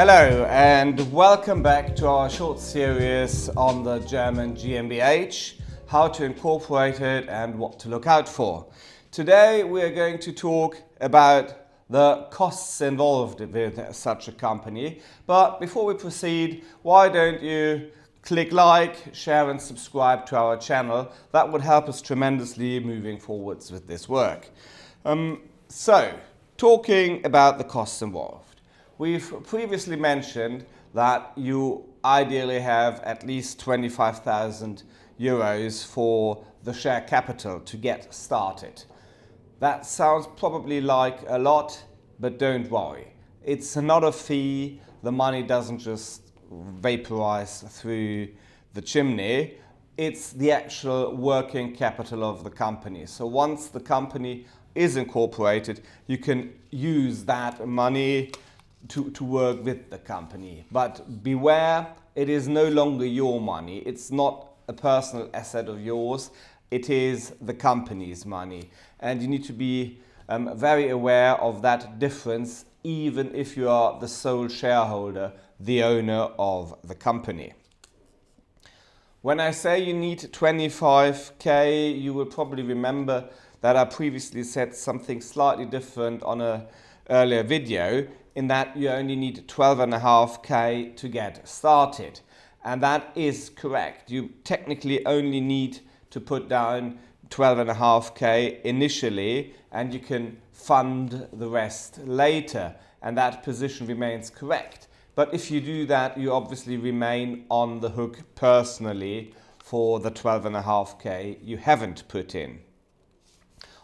Hello and welcome back to our short series on the German GmbH, how to incorporate it and what to look out for. Today we are going to talk about the costs involved with such a company. But before we proceed, why don't you click like, share and subscribe to our channel. That would help us tremendously moving forwards with this work. So, talking about the costs involved. We've previously mentioned that you ideally have at least 25,000 euros for the share capital to get started. That sounds probably like a lot, but don't worry. It's not a fee. The money doesn't just vaporize through the chimney. It's the actual working capital of the company. So once the company is incorporated, you can use that money to work with the company. But beware, it is no longer your money. It's not a personal asset of yours. It is the company's money. And you need to be very aware of that difference, even if you are the sole shareholder, the owner of the company. When I say you need 25k, you will probably remember that I previously said something slightly different on an earlier video, in that you only need 12.5k to get started. And that is correct. You technically only need to put down 12.5k initially, and you can fund the rest later, and that position remains correct. But if you do that, you obviously remain on the hook personally for the 12.5k you haven't put in.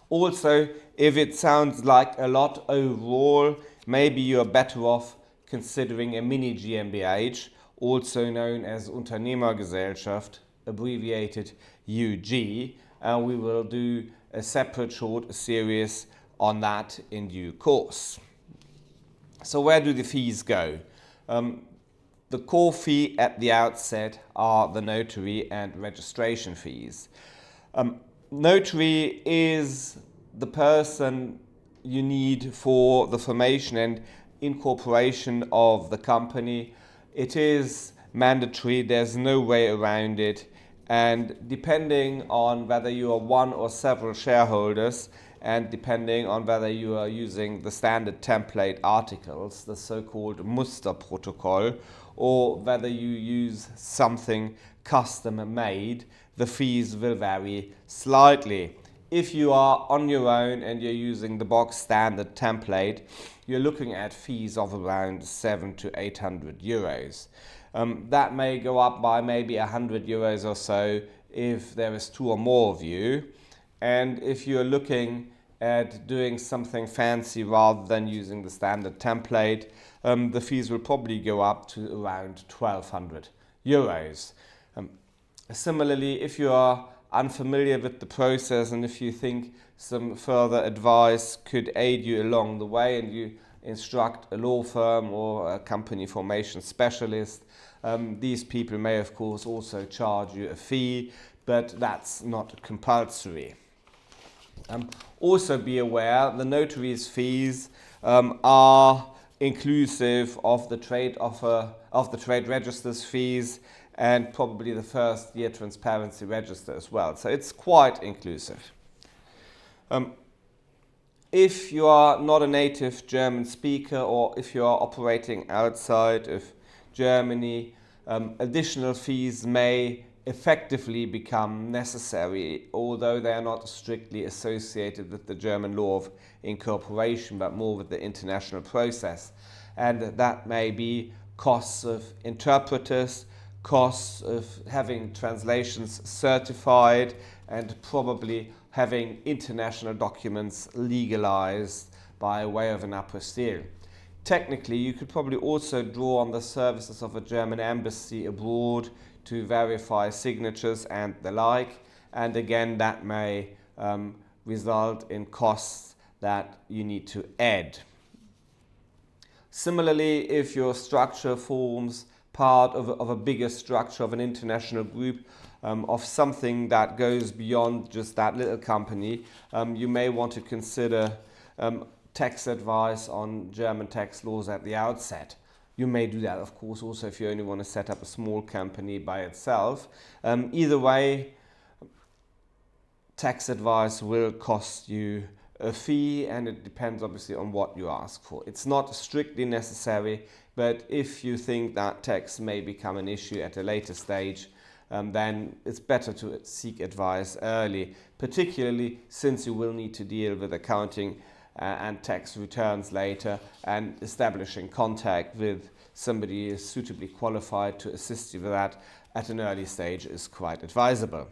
Also, if it sounds like a lot overall, maybe you're better off considering a mini GmbH, also known as Unternehmergesellschaft, abbreviated UG, and we will do a separate short series on that in due course. So where do the fees go? The core fee at the outset are the notary and registration fees. Notary is the person you need for the formation and incorporation of the company. It is mandatory, there's no way around it, and depending on whether you are one or several shareholders, and depending on whether you are using the standard template articles, the so-called Musterprotokoll, or whether you use something custom made, the fees will vary slightly. If you are on your own and you're using the box standard template, you're looking at fees of around 700 to 800 euros. That may go up by maybe 100 euros or so if there is two or more of you. And if you're looking at doing something fancy rather than using the standard template, the fees will probably go up to around 1200 euros. Similarly, if you are unfamiliar with the process and if you think some further advice could aid you along the way and you instruct a law firm or a company formation specialist, these people may of course also charge you a fee, but that's not compulsory. Also be aware the notary's fees are inclusive of the trade register's fees and probably the first year transparency register as well. So it's quite inclusive. If you are not a native German speaker or if you are operating outside of Germany, additional fees may effectively become necessary, although they are not strictly associated with the German law of incorporation, but more with the international process. And that may be costs of interpreters, costs of having translations certified, and probably having international documents legalized by way of an apostille. Technically, you could probably also draw on the services of a German embassy abroad to verify signatures and the like, and again that may result in costs that you need to add. Similarly, if your structure forms part of a bigger structure of an international group, of something that goes beyond just that little company, you may want to consider tax advice on German tax laws at the outset. You may do that, of course, also if you only want to set up a small company by itself. Either way, tax advice will cost you a fee, and it depends obviously on what you ask for. It's not strictly necessary, but if you think that tax may become an issue at a later stage, then it's better to seek advice early, particularly since you will need to deal with accounting and tax returns later, and establishing contact with somebody who is suitably qualified to assist you with that at an early stage is quite advisable.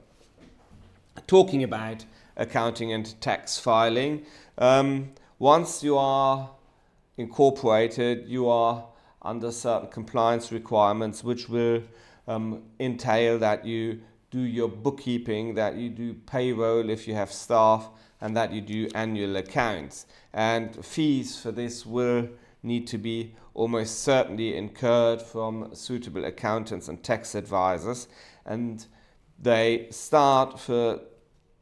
Talking about accounting and tax filing, once you are incorporated, you are under certain compliance requirements which will entail that you do your bookkeeping, that you do payroll if you have staff, and that you do annual accounts. And fees for this will need to be almost certainly incurred from suitable accountants and tax advisors, and they start for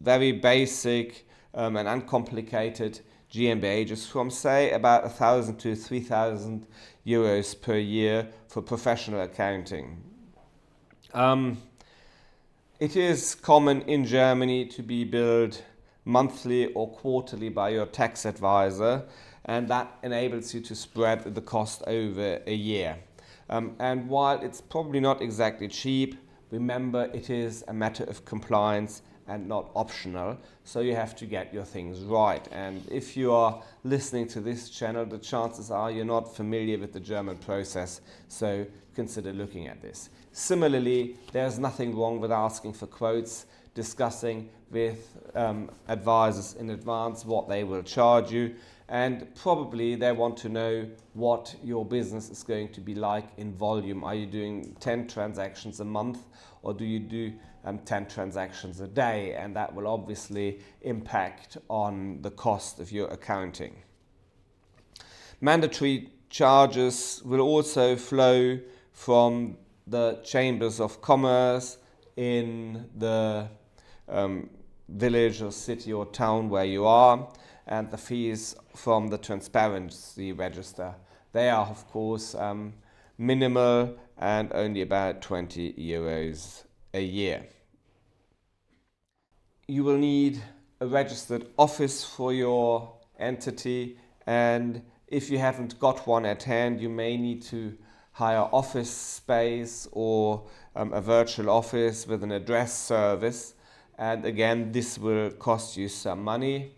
very basic and uncomplicated GmbHs from say about 1,000 to 3,000 euros per year for professional accounting. It is common in Germany to be billed monthly or quarterly by your tax advisor, and that enables you to spread the cost over a year. And while it's probably not exactly cheap, remember it is a matter of compliance and not optional, so you have to get your things right. And if you are listening to this channel, the chances are you're not familiar with the German process, so consider looking at this. Similarly, there's nothing wrong with asking for quotes, discussing with advisors in advance what they will charge you, and probably they want to know what your business is going to be like in volume. Are you doing 10 transactions a month, or do you do 10 transactions a day? And that will obviously impact on the cost of your accounting. Mandatory charges will also flow from the chambers of commerce in the village or city or town where you are, and the fees from the transparency register. They are, of course, minimal and only about 20 euros a year. You will need a registered office for your entity, and if you haven't got one at hand, you may need to hire office space or a virtual office with an address service. And again, this will cost you some money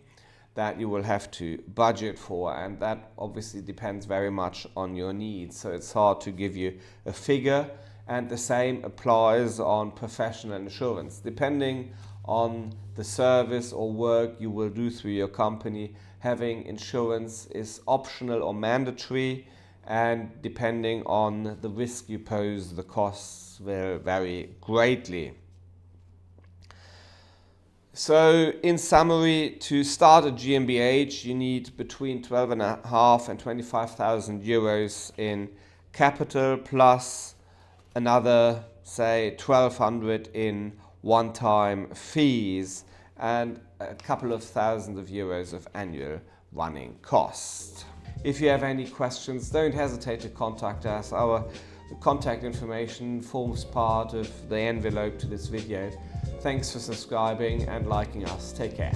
that you will have to budget for, and that obviously depends very much on your needs, so it's hard to give you a figure. And the same applies on professional insurance. Depending on the service or work you will do through your company, having insurance is optional or mandatory, and depending on the risk you pose, the costs will vary greatly. So in summary, to start a GmbH, you need between 12,500 and 25,000 euros in capital, plus another, say, 1,200 in one-time fees, and a couple of thousands of euros of annual running costs. If you have any questions, don't hesitate to contact us. Our contact information forms part of the envelope to this video. Thanks for subscribing and liking us. Take care.